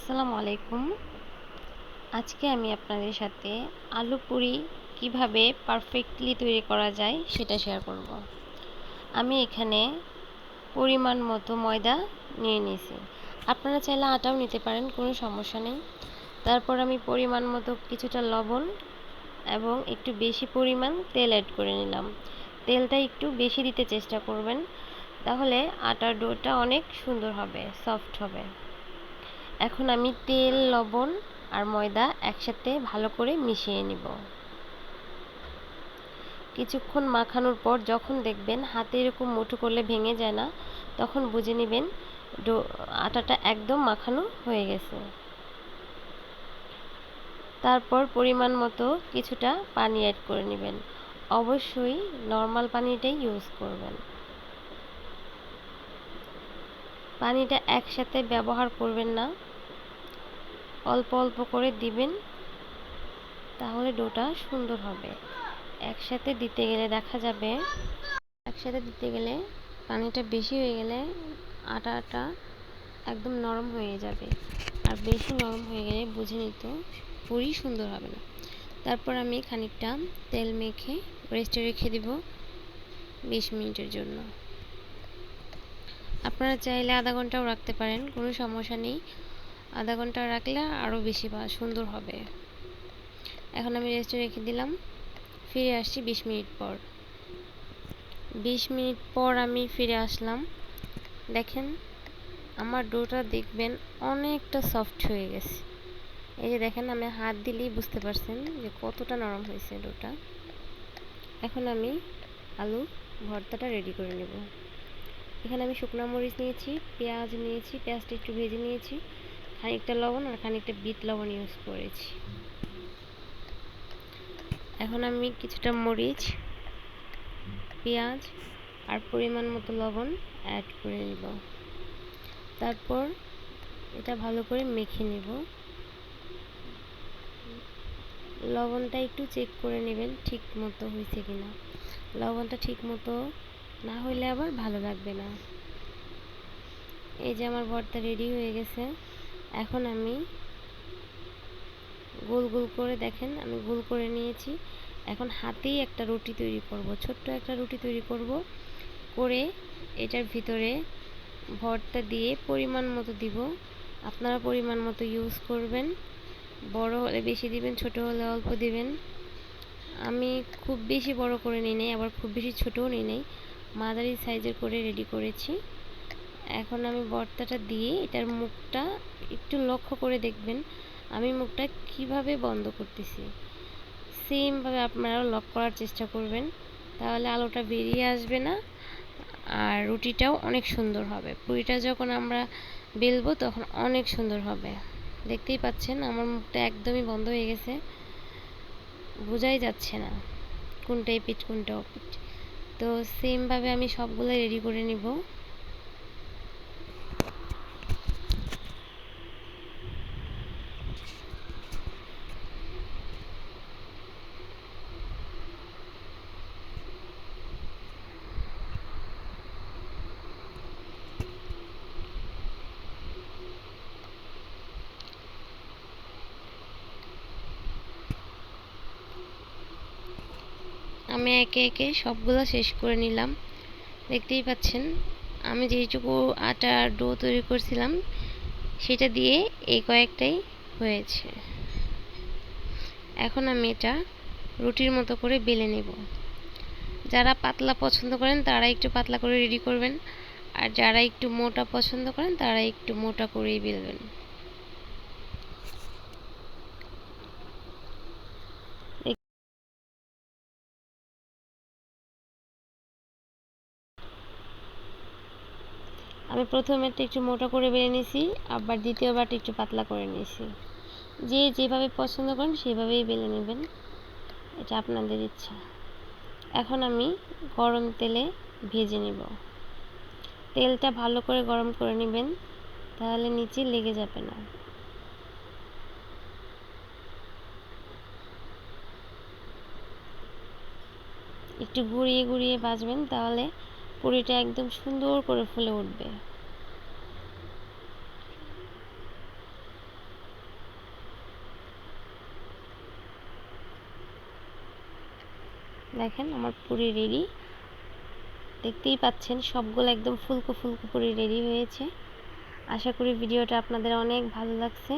আসসালামু আলাইকুম। আজকে আমি আপনাদের সাথে আলু পুরি কিভাবে পারফেক্টলি তৈরি করা যায় সেটা শেয়ার করব। আমি এখানে পরিমাণ মতো ময়দা নিয়ে নিয়েছি। আপনারা চাইলে আটাও নিতে পারেন, কোনো সমস্যা নেই। তারপর আমি পরিমাণ মতো কিছুটা লবণ এবং একটু বেশি পরিমাণ তেল অ্যাড করে নিলাম। তেলটা একটু বেশি দিতে চেষ্টা করবেন, তাহলে আটার ডোটা অনেক সুন্দর হবে, সফট হবে। এখন আমি তেল, লবণ আর ময়দা একসাথে ভালো করে মিশিয়ে নিব। কিছুক্ষণ মাখানোর পর যখন দেখবেন হাতে এরকম মুঠো করলে ভেঙে যায় না, তখন বুঝে নেবেন আটাটা একদম মাখানো হয়ে গেছে। তারপর পরিমাণ মতো কিছুটা পানি অ্যাড করে নেবেন। অবশ্যই নর্মাল পানিটাই ইউজ করবেন। পানিটা একসাথে ব্যবহার করবেন না, অল্প অল্প করে দিবেন, তাহলে ডোটা সুন্দর হবে। একসাথে দিতে গেলে পানিটা বেশি হয়ে গেলে আটাটা একদম নরম হয়ে যাবে, আর বেশি নরম হয়ে গেলে বুঝে নিত পুরি সুন্দর হবে না। তারপর আমি খানিকটা তেল মেখে রেস্টে রেখে দিব 20 মিনিটের জন্য। আপনারা চাইলে আধা ঘন্টাও রাখতে পারেন, কোনো সমস্যা নেই। আধা ঘন্টা রাখলে আরও বেশি সুন্দর হবে। এখন আমি রেস্টে রেখে দিলাম। ফিরে আসছি 20 মিনিট পর। 20 মিনিট পর আমি ফিরে আসলাম। দেখেন আমার ডোটা দেখবেন অনেকটা সফট হয়ে গেছে। এই যে দেখেন, আমি হাত দিলেই বুঝতে পারছেন যে কতটা নরম হয়েছে ডোটা। এখন আমি আলু ভর্তাটা রেডি করে নেব। এখানে আমি শুকনো মরিচ নিয়েছি, পেঁয়াজ নিয়েছি, পেঁয়াজটা একটু ভেজে নিয়েছি, খানিকটা লবণ আর খানিকটা বিট লবণ ইউজ করেছি। এখন আমি কিছুটা মরিচ, পেঁয়াজ আর পরিমাণ মতো লবণ অ্যাড করে নেব। তারপর এটা ভালো করে মেখে নেব। লবণটা একটু চেক করে নেবেন ঠিক মতো হয়েছে কিনা। লবণটা ঠিক মতো না হলে আবার ভালো লাগবে না। এই যে আমার ভর্তা রেডি হয়ে গেছে। এখন আমি গোল গোল করে, দেখেন আমি গোল করে নিয়েছি। এখন হাতেই একটা রুটি তৈরি করব, ছোট্ট একটা রুটি তৈরি করব। করে এটার ভিতরে ভর্তা দিয়ে পরিমাণ মতো দিব। আপনারা পরিমাণ মতো ইউজ করবেন, বড় হলে বেশি দিবেন, ছোট হলে অল্প দিবেন। আমি খুব বেশি বড় করে নিই নাই, আবার খুব বেশি ছোটও নিই নাই, মাঝারি সাইজের করে রেডি করেছি। এখন আমি ভর্তাটা দিয়ে এটার মুখটা একটু লক্ষ্য করে দেখবেন আমি মুখটা কিভাবে বন্ধ করতেছি। সেমভাবে আপনারাও লক করার চেষ্টা করবেন, তাহলে আলোটা বেরিয়ে আসবে না, আর রুটিটাও অনেক সুন্দর হবে। পুরিটা যখন আমরা বেলবো তখন অনেক সুন্দর হবে। দেখতেই পাচ্ছেন আমার মুখটা একদমই বন্ধ হয়ে গেছে, বোঝাই যাচ্ছে না কোনটা এপিঠ কোনটা ওপিঠ। তো সেমভাবে আমি সবগুলো রেডি করে নিব। আমি একে একে সবগুলো শেষ করে নিলাম। দেখতেই পাচ্ছেন আমি যেটুকু আটার ডো তৈরি করছিলাম সেটা দিয়ে এই কয়েকটাই হয়েছে। এখন আমি এটা রুটির মতো করে বেলে নেব। যারা পাতলা পছন্দ করেন তারা একটু পাতলা করে রেডি করবেন, আর যারা একটু মোটা পছন্দ করেন তারা একটু মোটা করেই বেলবেন। আমি প্রথমেরটা একটু মোটা করে বেলে নিয়েছি, আবার দ্বিতীয়বারটা একটু পাতলা করে নিয়েছি। যে যেভাবে পছন্দ করেন সেভাবেই বেলে নেবেন, এটা আপনাদের ইচ্ছা। এখন আমি গরম তেলে ভেজে নেব। তেলটা ভালো করে গরম করে নেবেন, তাহলে নিচে লেগে যাবে না। একটু ঘুরিয়ে ঘুরিয়ে ভাজবেন, তাহলে পুরিটা একদম সুন্দর করে ফুলে উঠবে। দেখেন আমার পুরি রেডি, দেখতেই পাচ্ছেন সবগুলো একদম ফুলকো ফুলকো পুরি রেডি হয়েছে। আশা করি ভিডিওটা আপনাদের অনেক ভালো লাগছে।